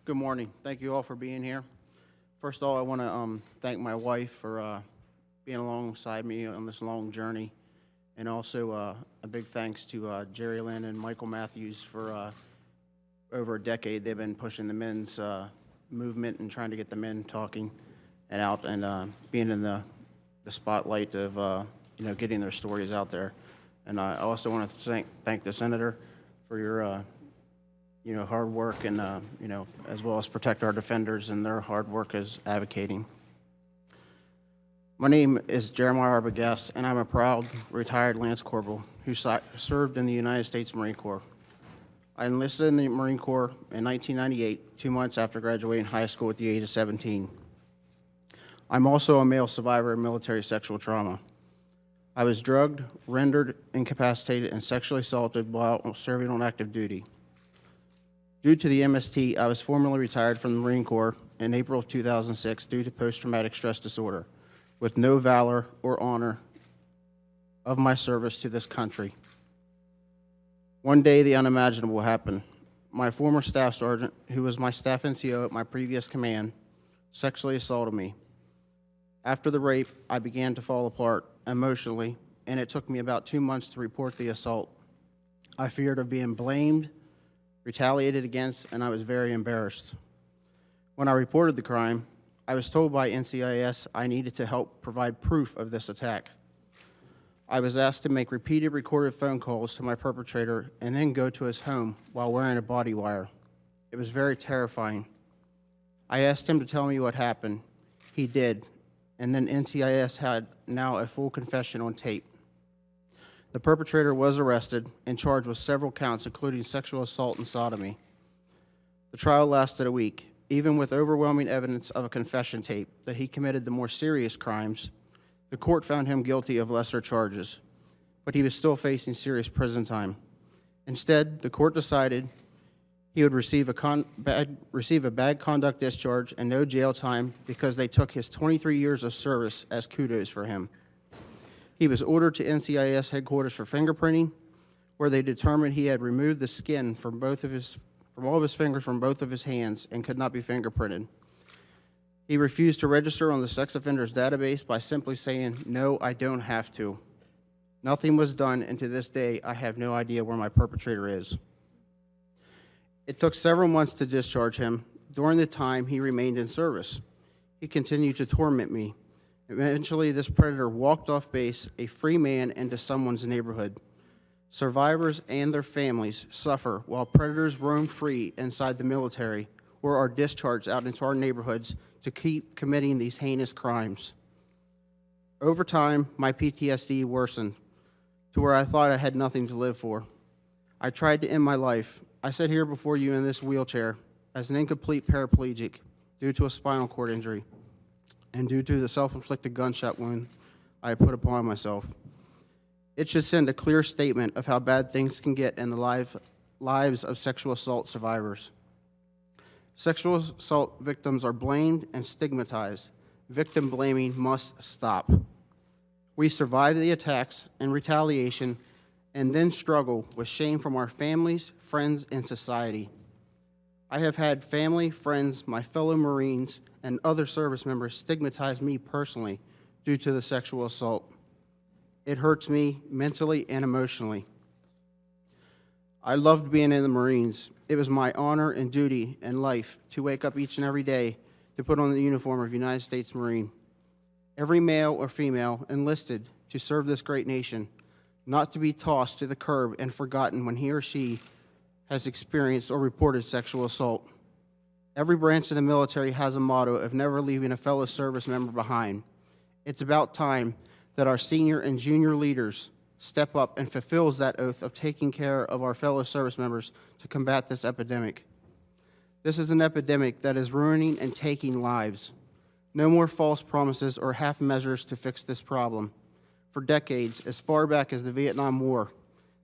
Good morning. Thank you all for being here. First of all, I want to thank my wife for being alongside me on this long journey, and also a big thanks to Jerry Lynn and Michael Matthews for over a decade. They've been pushing the men's movement and trying to get the men talking and out and being in the spotlight of getting their stories out there. And I also want to thank the senator for your hard work and as well as protect our defenders and their hard work as advocating. My name is Jeremiah Arbogast, and I'm a proud retired Lance Corporal who served in the United States Marine Corps. I enlisted in the Marine Corps in 1998, 2 months after graduating high school at the age of 17. I'm also a male survivor of military sexual trauma. I was drugged, rendered incapacitated, and sexually assaulted while serving on active duty. Due to the MST, I was formally retired from the Marine Corps in April of 2006 due to post-traumatic stress disorder, with no valor or honor of my service to this country. One day, the unimaginable happened. My former staff sergeant, who was my staff NCO at my previous command, sexually assaulted me. After the rape, I began to fall apart emotionally, and it took me about 2 months to report the assault. I feared of being blamed, retaliated against, and I was very embarrassed. When I reported the crime, I was told by NCIS I needed to help provide proof of this attack. I was asked to make repeated recorded phone calls to my perpetrator and then go to his home while wearing a body wire. It was very terrifying. I asked him to tell me what happened. He did, and then NCIS had now a full confession on tape. The perpetrator was arrested and charged with several counts, including sexual assault and sodomy. The trial lasted a week. Even with overwhelming evidence of a confession tape that he committed the more serious crimes, the court found him guilty of lesser charges, but he was still facing serious prison time. Instead, the court decided he would receive a bad conduct discharge and no jail time because they took his 23 years of service as kudos for him. He was ordered to NCIS headquarters for fingerprinting, where they determined he had removed the skin from all of his fingers from both of his hands and could not be fingerprinted. He refused to register on the sex offenders database by simply saying, "No, I don't have to." Nothing was done, and to this day, I have no idea where my perpetrator is. It took several months to discharge him. During the time, he remained in service. He continued to torment me. Eventually, this predator walked off base, a free man, into someone's neighborhood. Survivors and their families suffer while predators roam free inside the military or are discharged out into our neighborhoods to keep committing these heinous crimes. Over time, my PTSD worsened to where I thought I had nothing to live for. I tried to end my life. I sit here before you in this wheelchair as an incomplete paraplegic due to a spinal cord injury and due to the self-inflicted gunshot wound I put upon myself. It should send a clear statement of how bad things can get in the lives of sexual assault survivors. Sexual assault victims are blamed and stigmatized. Victim blaming must stop. We survive the attacks and retaliation and then struggle with shame from our families, friends, and society. I have had family, friends, my fellow Marines, and other service members stigmatize me personally due to the sexual assault. It hurts me mentally and emotionally. I loved being in the Marines. It was my honor and duty in life to wake up each and every day to put on the uniform of United States Marine. Every male or female enlisted to serve this great nation, not to be tossed to the curb and forgotten when he or she has experienced or reported sexual assault. Every branch of the military has a motto of never leaving a fellow service member behind. It's about time that our senior and junior leaders step up and fulfills that oath of taking care of our fellow service members to combat this epidemic. This is an epidemic that is ruining and taking lives. No more false promises or half measures to fix this problem. For decades, as far back as the Vietnam War,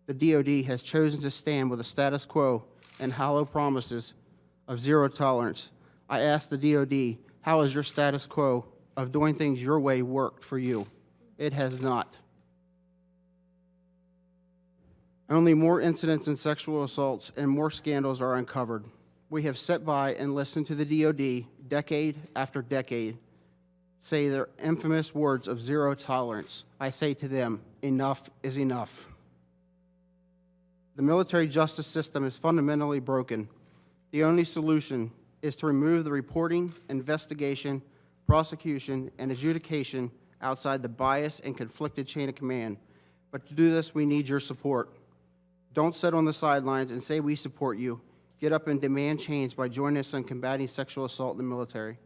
the DoD has chosen to stand with the status quo and hollow promises of zero tolerance. I asked the DoD, how has your status quo of doing things your way worked for you? It has not. Only more incidents and sexual assaults and more scandals are uncovered. we have sat by and listened to the DOD decade after decade say their infamous words of zero tolerance. I say to them, enough is enough. The military justice system is fundamentally broken. The only solution is to remove the reporting, investigation, prosecution, and adjudication outside the biased and conflicted chain of command. But to do this, we need your support. Don't sit on the sidelines and say we support you. Get up and demand change by joining us in combating sexual assault in the military.